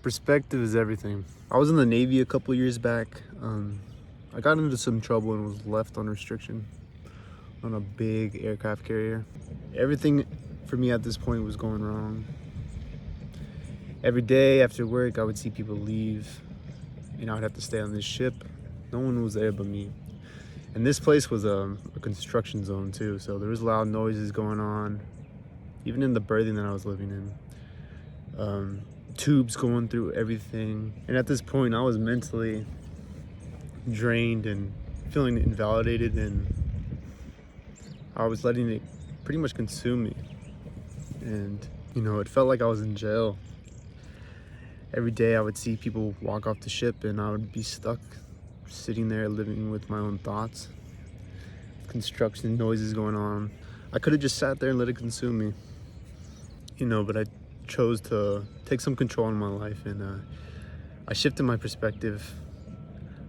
Perspective is everything. I was in the Navy a couple years back. I got into some trouble and was left on restriction on a big aircraft carrier. Everything for me at this point was going wrong. Every day after work, I would see people leave, and I would have to stay on this ship. No one was there but me. And this place was a construction zone too, so there was loud noises going on, even in the berthing that I was living in. Tubes going through everything. And at this point, I was mentally drained and feeling invalidated, and I was letting it pretty much consume me. And, it felt like I was in jail. Every day I would see people walk off the ship and I would be stuck sitting there living with my own thoughts. Construction noises going on. I could have just sat there and let it consume me, but I chose to take some control in my life, and I shifted my perspective.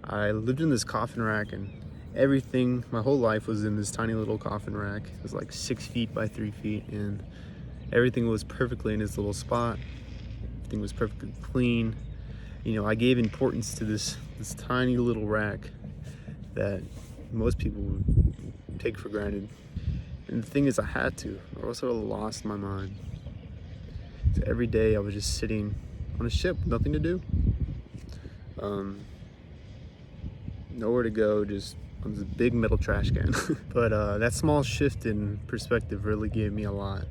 I lived in this coffin rack, and everything, my whole life was in this tiny little coffin rack. It was like 6 feet by 3 feet, and everything was perfectly in its little spot. Everything was perfectly clean. I gave importance to this tiny little rack that most people would take for granted. And the thing is, I had to, or else I would have lost my mind. So every day I was just sitting on a ship, nothing to do. Nowhere to go, just on this big metal trash can. But that small shift in perspective really gave me a lot.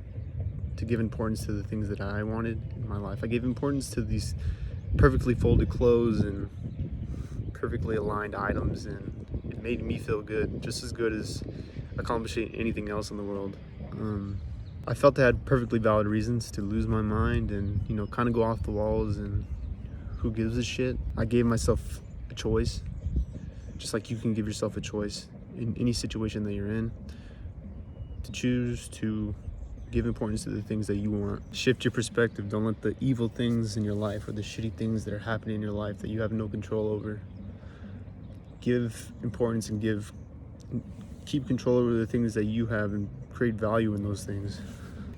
To give importance to the things that I wanted in my life. I gave importance to these perfectly folded clothes and perfectly aligned items, and it made me feel good, just as good as accomplishing anything else in the world. I felt I had perfectly valid reasons to lose my mind and, kind of go off the walls, and who gives a shit? I gave myself a choice, just like you can give yourself a choice in any situation that you're in, to choose to give importance to the things that you want. Shift your perspective. Don't let the evil things in your life or the shitty things that are happening in your life that you have no control over. Give importance and keep control over the things that you have, and create value in those things.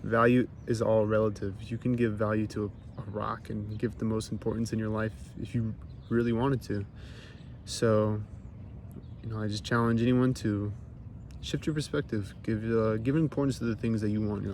Value is all relative. You can give value to a rock and give the most importance in your life if you really wanted to. So, I just challenge anyone to shift your perspective. Give importance to the things that you want in your life.